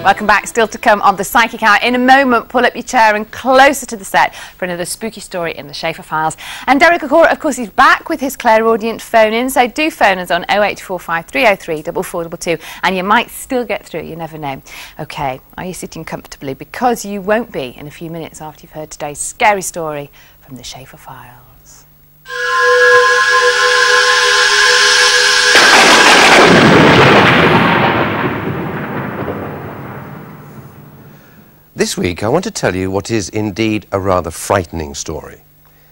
Welcome back. Still to come on the Psychic Hour. In a moment, pull up your chair and closer to the set for another spooky story in the Schaefer Files. And Derek Okora, of course, is back with his clairaudient phone-in, so do phone us on 0845 303 4422 and you might still get through, you never know. OK, are you sitting comfortably? Because you won't be in a few minutes after you've heard today's scary story from the Schaefer Files. This week I want to tell you what is indeed a rather frightening story.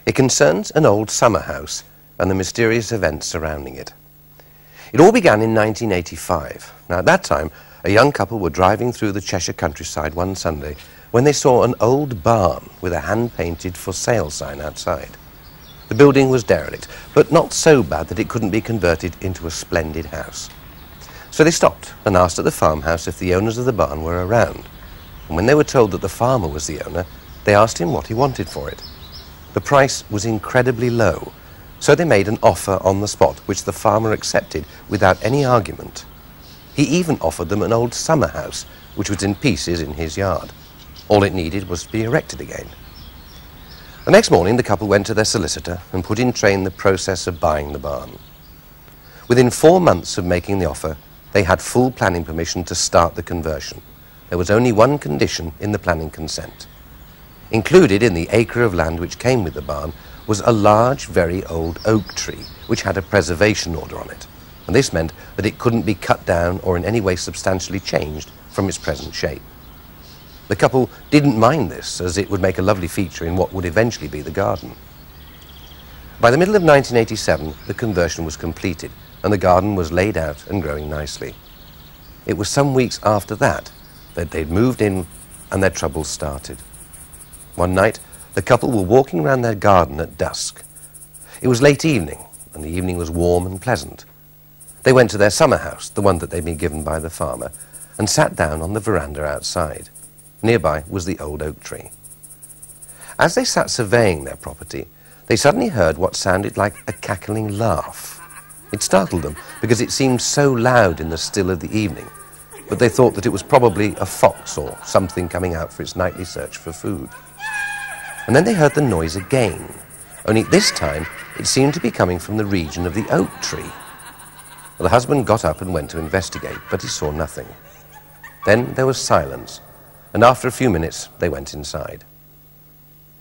It concerns an old summer house and the mysterious events surrounding it. It all began in 1985. Now at that time a young couple were driving through the Cheshire countryside one Sunday when they saw an old barn with a hand-painted for sale sign outside. The building was derelict, but not so bad that it couldn't be converted into a splendid house. So they stopped and asked at the farmhouse if the owners of the barn were around. And when they were told that the farmer was the owner, they asked him what he wanted for it. The price was incredibly low, so they made an offer on the spot, which the farmer accepted without any argument. He even offered them an old summer house, which was in pieces in his yard. All it needed was to be erected again. The next morning, the couple went to their solicitor and put in train the process of buying the barn. Within 4 months of making the offer, they had full planning permission to start the conversion. There was only one condition in the planning consent. Included in the acre of land which came with the barn was a large, very old oak tree, which had a preservation order on it. And this meant that it couldn't be cut down or in any way substantially changed from its present shape. The couple didn't mind this, as it would make a lovely feature in what would eventually be the garden. By the middle of 1987, the conversion was completed, and the garden was laid out and growing nicely. It was some weeks after that they'd moved in and their troubles started. One night, the couple were walking around their garden at dusk. It was late evening, and the evening was warm and pleasant. They went to their summer house, the one that they'd been given by the farmer, and sat down on the veranda outside. Nearby was the old oak tree. As they sat surveying their property, they suddenly heard what sounded like a cackling laugh. It startled them because it seemed so loud in the still of the evening, but they thought that it was probably a fox or something coming out for its nightly search for food. And then they heard the noise again, only this time it seemed to be coming from the region of the oak tree. Well, the husband got up and went to investigate, but he saw nothing. Then there was silence, and after a few minutes they went inside.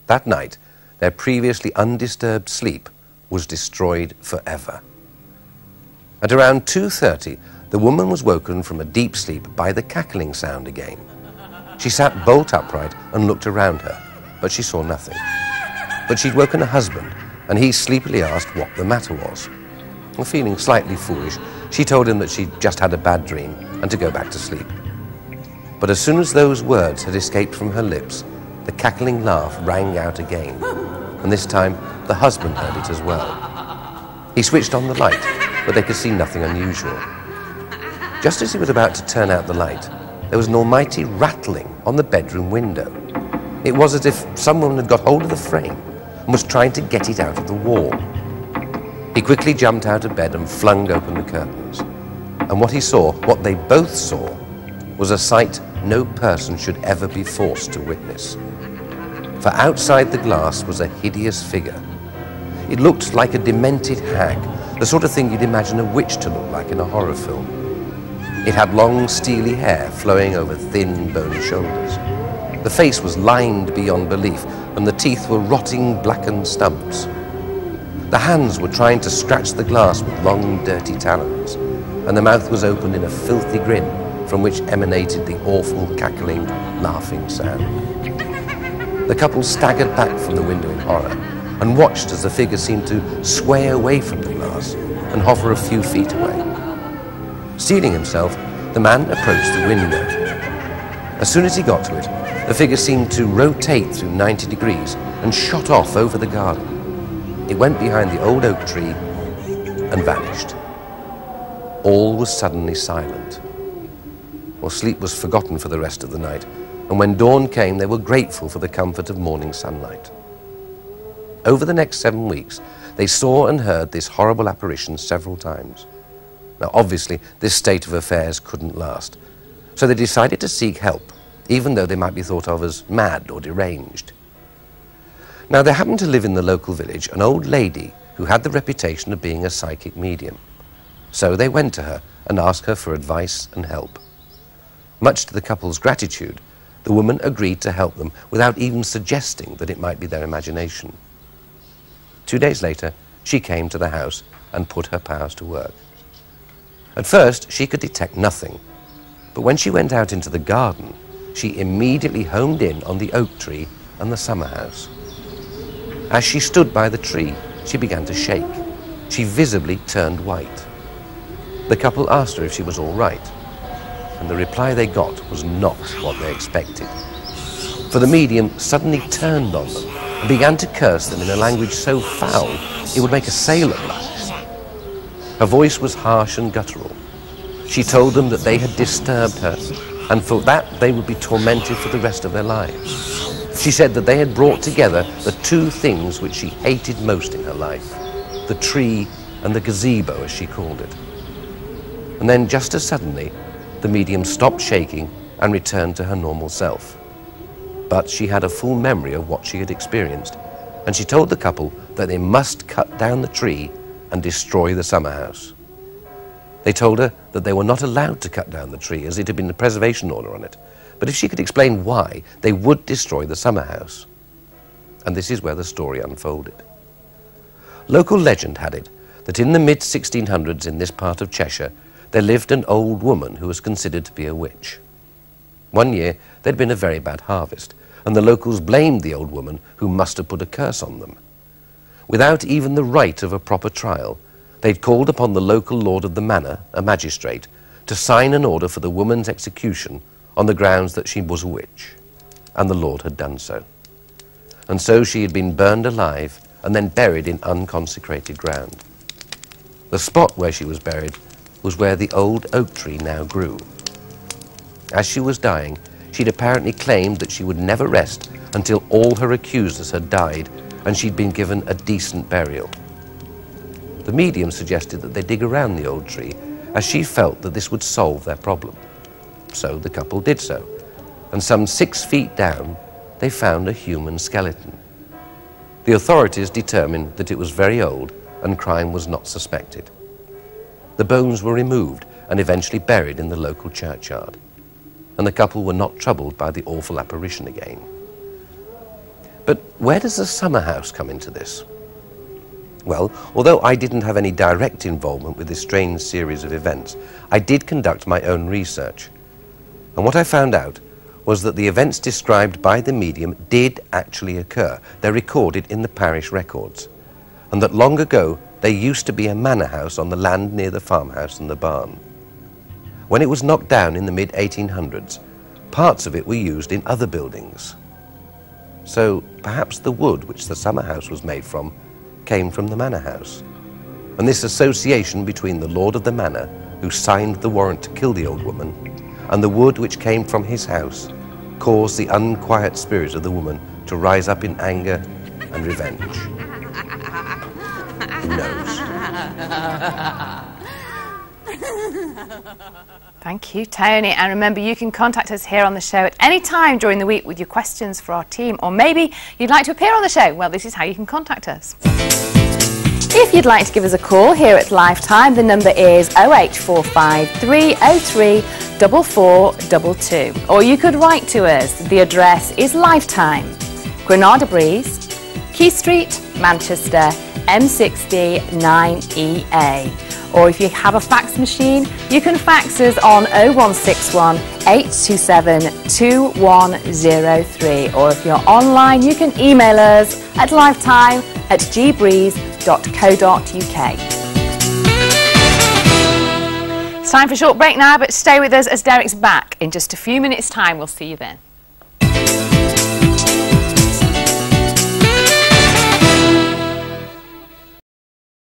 That night, their previously undisturbed sleep was destroyed forever. At around 2:30, the woman was woken from a deep sleep by the cackling sound again. She sat bolt upright and looked around her, but she saw nothing. But she'd woken her husband, and he sleepily asked what the matter was. Well, feeling slightly foolish, she told him that she'd just had a bad dream and to go back to sleep. But as soon as those words had escaped from her lips, the cackling laugh rang out again, and this time the husband heard it as well. He switched on the light, but they could see nothing unusual. Just as he was about to turn out the light, there was an almighty rattling on the bedroom window. It was as if someone had got hold of the frame and was trying to get it out of the wall. He quickly jumped out of bed and flung open the curtains. And what he saw, what they both saw, was a sight no person should ever be forced to witness. For outside the glass was a hideous figure. It looked like a demented hag, the sort of thing you'd imagine a witch to look like in a horror film. It had long, steely hair flowing over thin, bony shoulders. The face was lined beyond belief, and the teeth were rotting, blackened stumps. The hands were trying to scratch the glass with long, dirty talons, and the mouth was opened in a filthy grin from which emanated the awful, cackling, laughing sound. The couple staggered back from the window in horror and watched as the figure seemed to sway away from the glass and hover a few feet away. Steeling himself, the man approached the window. As soon as he got to it, the figure seemed to rotate through 90 degrees and shot off over the garden. It went behind the old oak tree and vanished. All was suddenly silent. Well, sleep was forgotten for the rest of the night, and when dawn came, they were grateful for the comfort of morning sunlight. Over the next 7 weeks, they saw and heard this horrible apparition several times. Now, obviously, this state of affairs couldn't last, So they decided to seek help, even though they might be thought of as mad or deranged. Now, there happened to live in the local village an old lady who had the reputation of being a psychic medium. So they went to her and asked her for advice and help. Much to the couple's gratitude, the woman agreed to help them without even suggesting that it might be their imagination. 2 days later, she came to the house and put her powers to work. At first, she could detect nothing, but when she went out into the garden, she immediately homed in on the oak tree and the summer house. As she stood by the tree, she began to shake. She visibly turned white. The couple asked her if she was all right, and the reply they got was not what they expected. For the medium suddenly turned on them and began to curse them in a language so foul it would make a sailor blush. Her voice was harsh and guttural. She told them that they had disturbed her, and for that they would be tormented for the rest of their lives. She said that they had brought together the two things which she hated most in her life, the tree and the gazebo, as she called it. And then, just as suddenly, the medium stopped shaking and returned to her normal self. But she had a full memory of what she had experienced, and she told the couple that they must cut down the tree and destroy the summer house. They told her that they were not allowed to cut down the tree, as it had been a preservation order on it, but if she could explain why, they would destroy the summer house. And this is where the story unfolded. Local legend had it that in the mid-1600s in this part of Cheshire, there lived an old woman who was considered to be a witch. One year, there'd been a very bad harvest, and the locals blamed the old woman, who must have put a curse on them. Without even the right of a proper trial, they'd called upon the local lord of the manor, a magistrate, to sign an order for the woman's execution on the grounds that she was a witch, and the lord had done so. And so she had been burned alive and then buried in unconsecrated ground. The spot where she was buried was where the old oak tree now grew. As she was dying, she'd apparently claimed that she would never rest until all her accusers had died and she'd been given a decent burial. The medium suggested that they dig around the old tree, as she felt that this would solve their problem. So the couple did so, and some 6 feet down, they found a human skeleton. The authorities determined that it was very old and crime was not suspected. The bones were removed and eventually buried in the local churchyard, and the couple were not troubled by the awful apparition again. But where does the summer house come into this? Well, although I didn't have any direct involvement with this strange series of events, I did conduct my own research. And what I found out was that the events described by the medium did actually occur. They're recorded in the parish records. And that long ago, there used to be a manor house on the land near the farmhouse and the barn. When it was knocked down in the mid-1800s, parts of it were used in other buildings. So perhaps the wood which the summer house was made from came from the manor house. And this association between the lord of the manor, who signed the warrant to kill the old woman, and the wood which came from his house caused the unquiet spirit of the woman to rise up in anger and revenge. Who knows? Thank you, Tony. And remember, you can contact us here on the show at any time during the week with your questions for our team. Or maybe you'd like to appear on the show. Well, this is how you can contact us. If you'd like to give us a call here at Livetime, the number is 0845 303 4422. Or you could write to us. The address is Livetime, Granada Breeze, Key Street, Manchester, M60 9EA. Or if you have a fax machine, you can fax us on 0161 827 2103. Or if you're online, you can email us at lifetime@gbreeze.co.uk. It's time for a short break now, but stay with us as Derek's back in just a few minutes' time. We'll see you then.